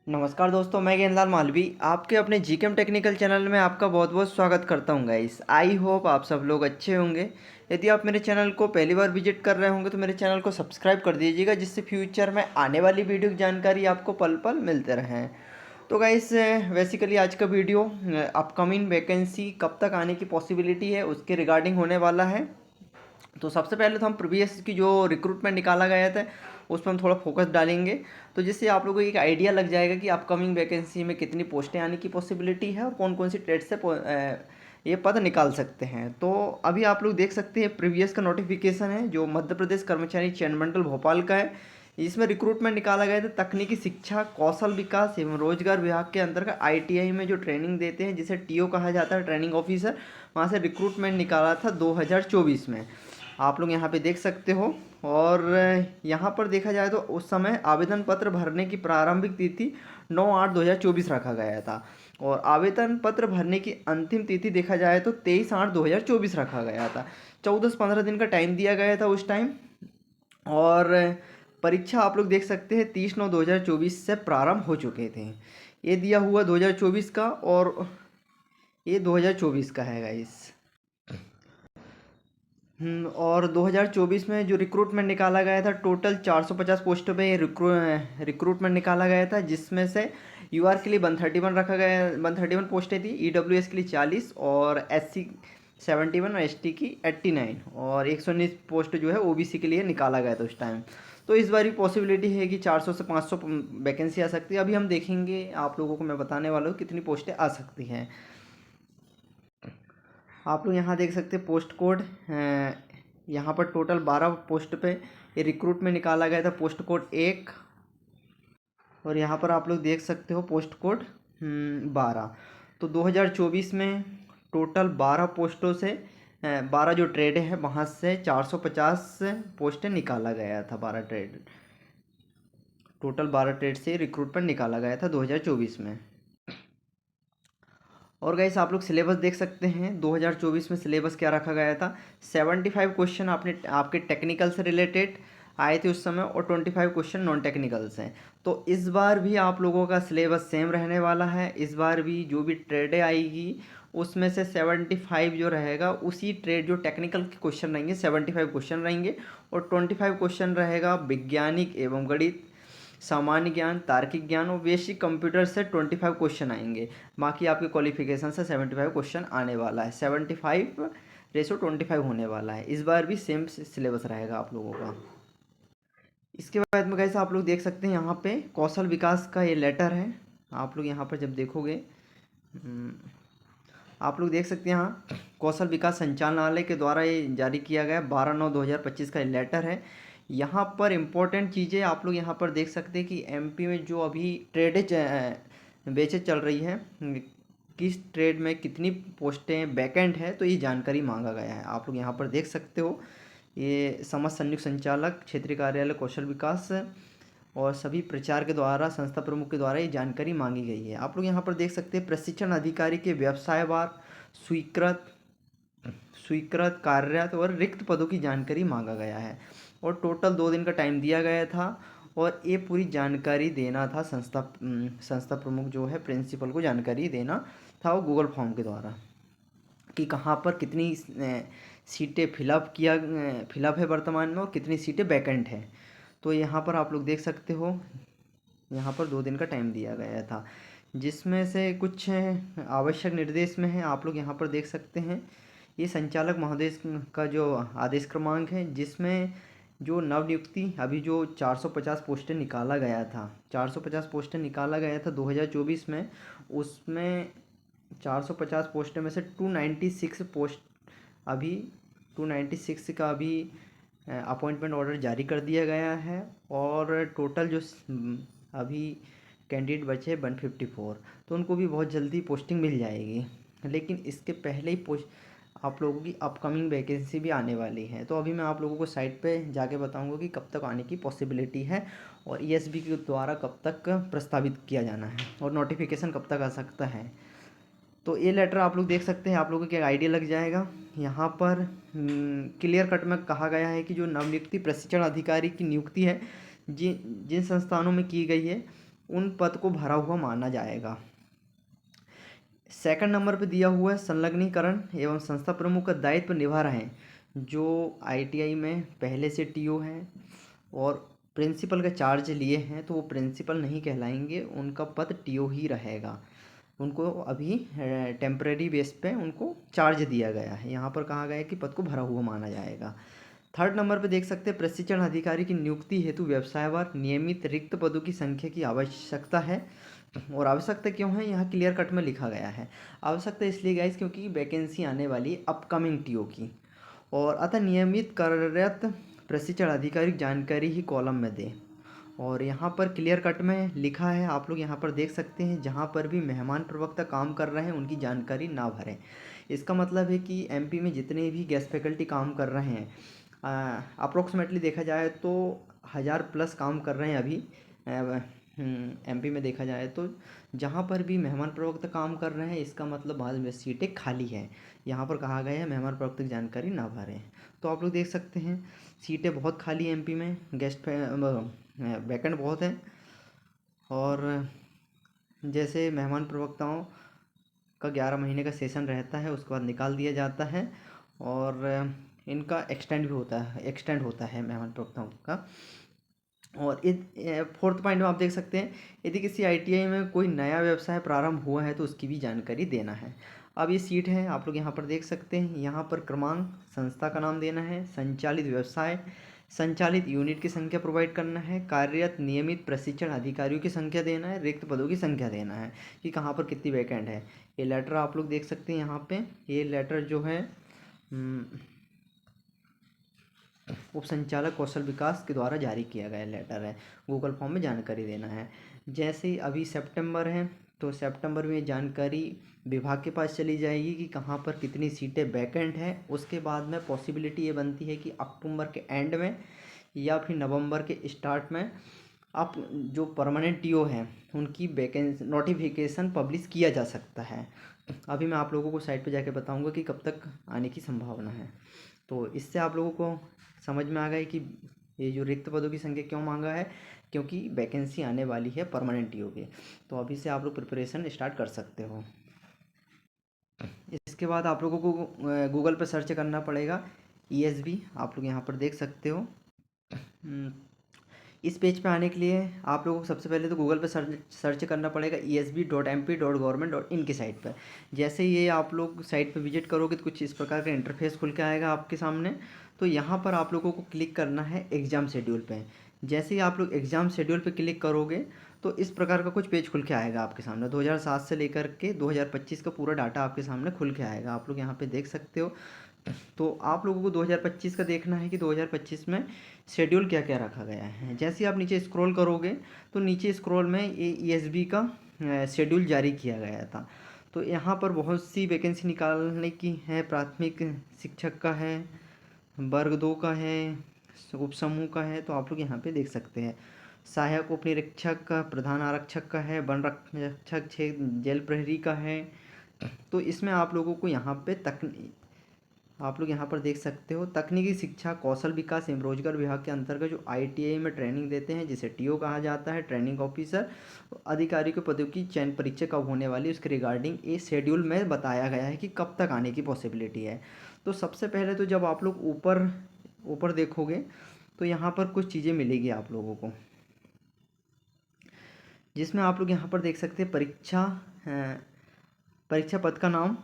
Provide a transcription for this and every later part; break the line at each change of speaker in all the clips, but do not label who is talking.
नमस्कार दोस्तों, मैं ज्ञानलाल मालवी आपके अपने जीकेम टेक्निकल चैनल में आपका बहुत बहुत स्वागत करता हूं गाइस। आई होप आप सब लोग अच्छे होंगे। यदि आप मेरे चैनल को पहली बार विजिट कर रहे होंगे तो मेरे चैनल को सब्सक्राइब कर दीजिएगा, जिससे फ्यूचर में आने वाली वीडियो की जानकारी आपको पल पल मिलते रहें। तो गाइस, बेसिकली आज का वीडियो अपकमिंग वैकेंसी कब तक आने की पॉसिबिलिटी है उसके रिगार्डिंग होने वाला है। तो सबसे पहले तो हम प्रीवियस की जो रिक्रूटमेंट निकाला गया था उस पर हम थोड़ा फोकस डालेंगे, तो जिससे आप लोगों को एक आइडिया लग जाएगा कि अपकमिंग वैकेंसी में कितनी पोस्टें आने की पॉसिबिलिटी है और कौन कौन सी ट्रेड से ये पद निकाल सकते हैं। तो अभी आप लोग देख सकते हैं प्रीवियस का नोटिफिकेशन है जो मध्य प्रदेश कर्मचारी चयन मंडल भोपाल का है। इसमें रिक्रूटमेंट निकाला गया था तकनीकी शिक्षा कौशल विकास एवं रोजगार विभाग के अंतर्गत आईटीआई में जो ट्रेनिंग देते हैं, जिसे टीओ कहा जाता है, ट्रेनिंग ऑफिसर। वहाँ से रिक्रूटमेंट निकाला था 2024 में, आप लोग यहाँ पे देख सकते हो। और यहाँ पर देखा जाए तो उस समय आवेदन पत्र भरने की प्रारंभिक तिथि 9/8/2024 रखा गया था, और आवेदन पत्र भरने की अंतिम तिथि देखा जाए तो 23/8/2024 रखा गया था। 14 से 15 दिन का टाइम दिया गया था उस टाइम। और परीक्षा आप लोग देख सकते हैं 30/9/2024 से प्रारंभ हो चुके थे। ये दिया हुआ 2024 का, और ये 2024 का है गाइस। और 2024 में जो रिक्रूटमेंट निकाला गया था टोटल 450 पोस्टों पे रिक्रूटमेंट निकाला गया था, जिसमें से यूआर के लिए 131 रखा गया, 131 पोस्टें थी, ईडब्ल्यूएस के लिए 40, और एससी 71 और एसटी की 89, और 119 पोस्ट जो है ओबीसी के लिए निकाला गया था उस टाइम। तो इस बार भी पॉसिबिलिटी है कि 400 से 500 वैकेंसी आ सकती है। अभी हम देखेंगे, आप लोगों को मैं बताने वाला हूँ कितनी पोस्टें आ सकती हैं। आप लोग यहाँ देख सकते हैं पोस्ट कोड। यहाँ पर टोटल 12 पोस्ट पे ये रिक्रूटमेंट निकाला गया था, पोस्ट कोड 1। और यहाँ पर आप लोग देख सकते हो पोस्ट कोड 12। तो 2024 में टोटल 12 पोस्टों से 12 जो ट्रेड है वहाँ से 450 पोस्टें निकाला गया था। 12 ट्रेड, टोटल 12 ट्रेड से रिक्रूटमेंट निकाला गया था 2024 में। और गाइस, आप लोग सिलेबस देख सकते हैं 2024 में सिलेबस क्या रखा गया था। 75 क्वेश्चन आपके टेक्निकल से रिलेटेड आए थे उस समय, और 25 क्वेश्चन नॉन टेक्निकल से। तो इस बार भी आप लोगों का सिलेबस सेम रहने वाला है। इस बार भी जो भी ट्रेडें आएगी उसमें से 75 जो रहेगा उसी ट्रेड जो टेक्निकल के क्वेश्चन रहेंगे 75 क्वेश्चन रहेंगे, और 25 क्वेश्चन रहेगा वैज्ञानिक एवं गणित, सामान्य ज्ञान, तार्किक ज्ञान और बेसिक कंप्यूटर से 25 क्वेश्चन आएंगे। बाकी आपके क्वालिफिकेशन से 75 क्वेश्चन आने वाला है। 75:25 होने वाला है। इस बार भी सेम सिलेबस रहेगा आप लोगों का। इसके बाद में कैसे आप लोग देख सकते हैं यहाँ पे कौशल विकास का ये लेटर है। आप लोग यहाँ पर जब देखोगे, आप लोग देख सकते हैं यहाँ कौशल विकास संचालनालय के द्वारा ये जारी किया गया 12/9/2025 का ये लेटर है। यहाँ पर इम्पोर्टेंट चीज़ें आप लोग यहाँ पर देख सकते हैं कि एमपी में जो अभी बेचेज चल रही है, किस ट्रेड में कितनी पोस्टें वैकेंट है, तो ये जानकारी मांगा गया है। आप लोग यहाँ पर देख सकते हो, ये समस्त संयुक्त संचालक क्षेत्रीय कार्यालय कौशल विकास और सभी प्रचार के द्वारा संस्था प्रमुख के द्वारा ये जानकारी मांगी गई है। आप लोग यहाँ पर देख सकते हैं प्रशिक्षण अधिकारी के व्यवसायवार स्वीकृत स्वीकृत कार्यरत और रिक्त पदों की जानकारी मांगा गया है, और टोटल 2 दिन का टाइम दिया गया था। और ये पूरी जानकारी देना था संस्था प्रमुख जो है प्रिंसिपल को जानकारी देना था वो गूगल फॉर्म के द्वारा, कि कहाँ पर कितनी सीटें फिलअप है वर्तमान में और कितनी सीटें वैकेंट हैं। तो यहाँ पर आप लोग देख सकते हो, यहाँ पर 2 दिन का टाइम दिया गया था, जिसमें से कुछ आवश्यक निर्देश में है। आप लोग यहाँ पर देख सकते हैं ये संचालक महोदय का जो आदेश क्रमांक है, जिसमें जो नवनियुक्ति अभी जो 450 पोस्टें निकाला गया था, 450 पोस्टें निकाला गया था 2024 में, उसमें 450 पोस्टें में से 296 पोस्ट अभी 296 का अभी अपॉइंटमेंट ऑर्डर जारी कर दिया गया है, और टोटल जो अभी कैंडिडेट बचे 154, तो उनको भी बहुत जल्दी पोस्टिंग मिल जाएगी। लेकिन इसके पहले ही आप लोगों की अपकमिंग वैकेंसी भी आने वाली है। तो अभी मैं आप लोगों को साइट पे जाके बताऊंगा कि कब तक आने की पॉसिबिलिटी है, और ईएसबी के द्वारा कब तक प्रस्तावित किया जाना है, और नोटिफिकेशन कब तक आ सकता है। तो ये लेटर आप लोग देख सकते हैं, आप लोगों को क्या आइडिया लग जाएगा। यहाँ पर क्लियर कट में कहा गया है कि जो नवनियुक्ति प्रशिक्षण अधिकारी की नियुक्ति है जिन जिन संस्थानों में की गई है उन पद को भरा हुआ माना जाएगा। सेकंड नंबर पे दिया हुआ है संलग्नीकरण एवं संस्था प्रमुख का दायित्व निभा रहे हैं जो आईटीआई में पहले से टीओ हैं और प्रिंसिपल का चार्ज लिए हैं, तो वो प्रिंसिपल नहीं कहलाएंगे, उनका पद टीओ ही रहेगा। उनको अभी टेम्परेरी बेस पे उनको चार्ज दिया गया है। यहाँ पर कहा गया है कि पद को भरा हुआ माना जाएगा। थर्ड नंबर पे देख सकते हैं प्रशिक्षण अधिकारी की नियुक्ति हेतु व्यवसायवार नियमित रिक्त पदों की संख्या की आवश्यकता है। और आवश्यकता क्यों है, यहाँ क्लियर कट में लिखा गया है। आवश्यकता इसलिए गाइस क्योंकि वैकेंसी आने वाली अपकमिंग टीओ की, और अतः नियमित कार्यरत प्रशिक्षण अधिकारी जानकारी ही कॉलम में दें। और यहाँ पर क्लियर कट में लिखा है, आप लोग यहाँ पर देख सकते हैं, जहाँ पर भी मेहमान प्रवक्ता काम कर रहे हैं उनकी जानकारी ना भरें। इसका मतलब है कि एमपी में जितने भी गेस्ट फैकल्टी काम कर रहे हैं, अप्रोक्सीमेटली देखा जाए तो 1000+ काम कर रहे हैं अभी एमपी में देखा जाए तो। जहाँ पर भी मेहमान प्रवक्ता काम कर रहे हैं इसका मतलब बाद में सीटें खाली हैं। यहाँ पर कहा गया है मेहमान प्रवक्ता की जानकारी ना भरें। तो आप लोग देख सकते हैं सीटें बहुत खाली हैं एमपी में, गेस्ट वैकेंट बहुत हैं। और जैसे मेहमान प्रवक्ताओं का 11 महीने का सेशन रहता है, उसके बाद निकाल दिया जाता है और इनका एक्सटेंड होता है मेहमान प्रवक्ताओं का। और फोर्थ पॉइंट में आप देख सकते हैं यदि किसी आईटीआई में कोई नया व्यवसाय प्रारंभ हुआ है तो उसकी भी जानकारी देना है। अब ये सीट है, आप लोग यहाँ पर देख सकते हैं, यहाँ पर क्रमांक, संस्था का नाम देना है, संचालित व्यवसाय, संचालित यूनिट की संख्या प्रोवाइड करना है, कार्यरत नियमित प्रशिक्षण अधिकारियों की संख्या देना है, रिक्त पदों की संख्या देना है कि कहाँ पर कितनी वैकेंट है। ये लेटर आप लोग देख सकते हैं यहाँ पे, ये लेटर जो है उप संचालक कौशल विकास के द्वारा जारी किया गया लेटर है। गूगल फॉर्म में जानकारी देना है। जैसे ही अभी सितंबर है तो सितंबर में जानकारी विभाग के पास चली जाएगी कि कहाँ पर कितनी सीटें वैकेंट हैं। उसके बाद में पॉसिबिलिटी ये बनती है कि अक्टूबर के एंड में या फिर नवंबर के स्टार्ट में आप जो परमानेंट टीओ हैं उनकी वैकेंसी नोटिफिकेशन पब्लिश किया जा सकता है। अभी मैं आप लोगों को साइट पे जाके बताऊंगा कि कब तक आने की संभावना है। तो इससे आप लोगों को समझ में आ गया कि ये जो रिक्त पदों की संख्या क्यों मांगा है, क्योंकि वैकेंसी आने वाली है परमानेंट टीओ की। तो अभी से आप लोग प्रिपरेशन स्टार्ट कर सकते हो। इसके बाद आप लोगों को गूगल पर सर्च करना पड़ेगा ईएसबी, आप लोग यहाँ पर देख सकते हो। इस पेज पे आने के लिए आप लोगों को सबसे पहले तो गूगल पे सर्च करना पड़ेगा esb.mp.government.in की साइट पर। जैसे ही ये आप लोग साइट पे विजिट करोगे तो कुछ इस प्रकार का इंटरफेस खुल के आएगा आपके सामने। तो यहाँ पर आप लोगों को क्लिक करना है एग्ज़ाम शेड्यूल पे। जैसे ही आप लोग एग्ज़ाम शेड्यूल पे क्लिक करोगे तो इस प्रकार का कुछ पेज खुल के आएगा आपके सामने। 2007 से लेकर के 2025 का पूरा डाटा आपके सामने खुल के आएगा, आप लोग यहाँ पे देख सकते हो। तो आप लोगों को 2025 का देखना है कि 2025 में शेड्यूल क्या क्या रखा गया है। जैसे ही आप नीचे स्क्रॉल करोगे तो नीचे स्क्रॉल में ये ईएसबी का शेड्यूल जारी किया गया था। तो यहाँ पर बहुत सी वैकेंसी निकालने की है। प्राथमिक शिक्षक का है, वर्ग 2 का है, उप समूह का है, तो आप लोग यहाँ पे देख सकते हैं। सहायक उप निरीक्षक का, प्रधान आरक्षक का है, वन रक्षक 6 जेल प्रहरी का है। तो इसमें आप लोगों को यहाँ पे आप लोग यहाँ पर देख सकते हो तकनीकी शिक्षा कौशल विकास एवं रोजगार विभाग के अंतर्गत जो आईटीआई में ट्रेनिंग देते हैं जिसे टीओ कहा जाता है, ट्रेनिंग ऑफिसर, अधिकारी के पदों की चयन परीक्षा कब होने वाली उसके रिगार्डिंग ये शेड्यूल में बताया गया है कि कब तक आने की पॉसिबिलिटी है। तो सबसे पहले तो जब आप लोग ऊपर ऊपर देखोगे तो यहाँ पर कुछ चीज़ें मिलेगी आप लोगों को, जिसमें आप लोग यहाँ पर देख सकते हैं परीक्षा पद का नाम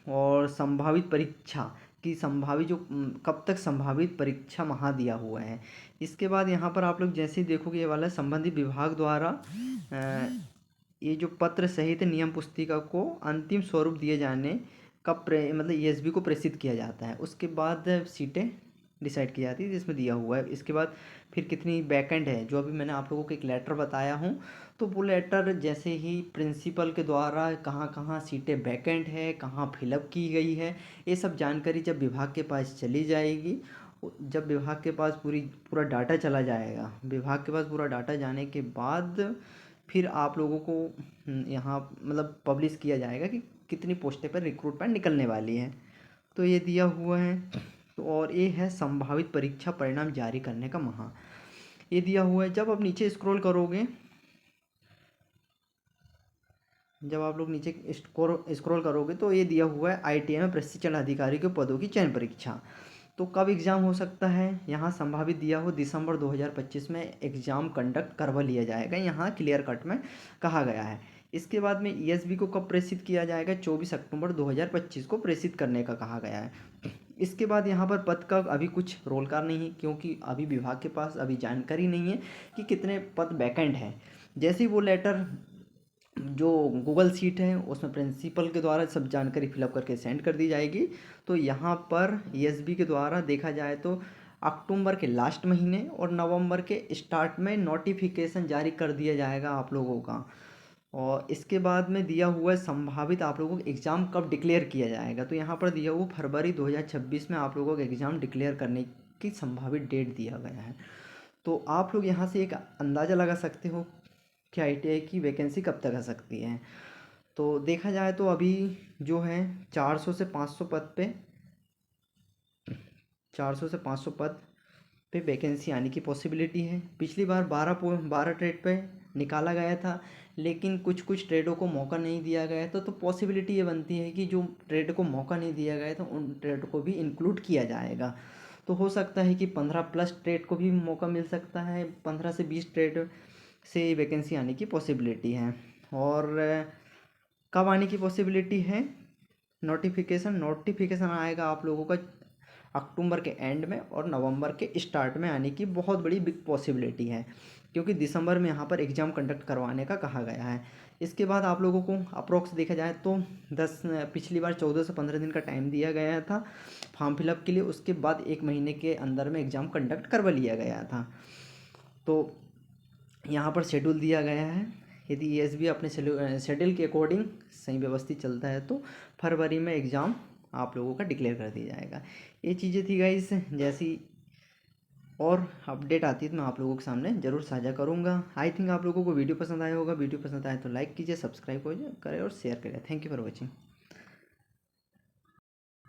और संभावित परीक्षा की संभावित जो कब तक संभावित परीक्षा वहाँ दिया हुआ है। इसके बाद यहाँ पर आप लोग जैसे ही देखोगे ये वाला संबंधित विभाग द्वारा ये जो पत्र सहित नियम पुस्तिका को अंतिम स्वरूप दिए जाने का मतलब ईएसबी को प्रेषित किया जाता है। उसके बाद सीटें डिसाइड की जाती है जिसमें दिया हुआ है। इसके बाद फिर कितनी वैकेंट है, जो अभी मैंने आप लोगों को एक लेटर बताया हूँ, तो वो लेटर जैसे ही प्रिंसिपल के द्वारा कहाँ कहाँ सीटें वैकेंट है, कहाँ फिलअप की गई है, ये सब जानकारी जब विभाग के पास चली जाएगी, जब विभाग के पास पूरा डाटा चला जाएगा, विभाग के पास पूरा डाटा जाने के बाद फिर आप लोगों को यहाँ मतलब पब्लिश किया जाएगा कि कितनी पोस्टें पर रिक्रूटमेंट निकलने वाली है। तो ये दिया हुआ है। तो और ये है संभावित परीक्षा परिणाम जारी करने का माह, ये दिया हुआ है। जब आप नीचे स्क्रॉल करोगे जब आप लोग नीचे स्क्रॉल करोगे तो ये दिया हुआ है ITI में प्रशिक्षण अधिकारी के पदों की चयन परीक्षा। तो कब एग्ज़ाम हो सकता है, यहाँ संभावित दिया हो दिसंबर 2025 में एग्ज़ाम कंडक्ट करवा लिया जाएगा, यहाँ क्लियर कट में कहा गया है। इसके बाद में ESB को कब प्रेषित किया जाएगा, 24 अक्टूबर 2025 को प्रेषित करने का कहा गया है। इसके बाद यहाँ पर पद का अभी कुछ रोलकार नहीं है, क्योंकि अभी विभाग के पास अभी जानकारी नहीं है कि कितने पद वैकेंट हैं। जैसे ही वो लेटर जो गूगल शीट है उसमें प्रिंसिपल के द्वारा सब जानकारी फिलअप करके सेंड कर दी जाएगी। तो यहाँ पर ESB के द्वारा देखा जाए तो अक्टूबर के लास्ट महीने और नवंबर के स्टार्ट में नोटिफिकेशन जारी कर दिया जाएगा आप लोगों का। और इसके बाद में दिया हुआ है संभावित आप लोगों को एग्ज़ाम कब डिक्लेयर किया जाएगा, तो यहाँ पर दिया हुआ फरवरी 2026 में आप लोगों को एग्ज़ाम डिक्लेयर करने की संभावित डेट दिया गया है। तो आप लोग यहाँ से एक अंदाज़ा लगा सकते हो कि ITI की वैकेंसी कब तक आ सकती है। तो देखा जाए तो अभी जो है 400 से 500 पद पे 400 से 500 पद पे वैकेंसी आने की पॉसिबिलिटी है। पिछली बार 12 ट्रेड पे निकाला गया था, लेकिन कुछ कुछ ट्रेडों को मौका नहीं दिया गया था। तो पॉसिबिलिटी ये बनती है कि जो ट्रेड को मौका नहीं दिया गया था उन ट्रेड को भी इंक्लूड किया जाएगा। तो हो सकता है कि 15+ ट्रेड को भी मौका मिल सकता है, 15 से 20 ट्रेड से वैकेंसी आने की पॉसिबिलिटी है। और कब आने की पॉसिबिलिटी है, नोटिफिकेशन आएगा आप लोगों का अक्टूबर के एंड में और नवंबर के स्टार्ट में आने की बहुत बड़ी बिग पॉसिबिलिटी है, क्योंकि दिसंबर में यहाँ पर एग्ज़ाम कंडक्ट करवाने का कहा गया है। इसके बाद आप लोगों को अप्रोक्स देखा जाए तो पिछली बार 14 से 15 दिन का टाइम दिया गया था फॉर्म फिलअप के लिए। उसके बाद 1 महीने के अंदर में एग्ज़ाम कंडक्ट करवा लिया गया था। तो यहाँ पर शेड्यूल दिया गया है, यदि ESB अपने शेड्यूल के अकॉर्डिंग सही व्यवस्थित चलता है तो फरवरी में एग्ज़ाम आप लोगों का डिक्लेयर कर दिया जाएगा। ये चीज़ें थी गाइस, जैसी और अपडेट आती है तो मैं आप लोगों के सामने ज़रूर साझा करूँगा। आई थिंक आप लोगों को वीडियो पसंद आया होगा। वीडियो पसंद आए तो लाइक कीजिए, सब्सक्राइब करें और शेयर करें। Thank you for watching.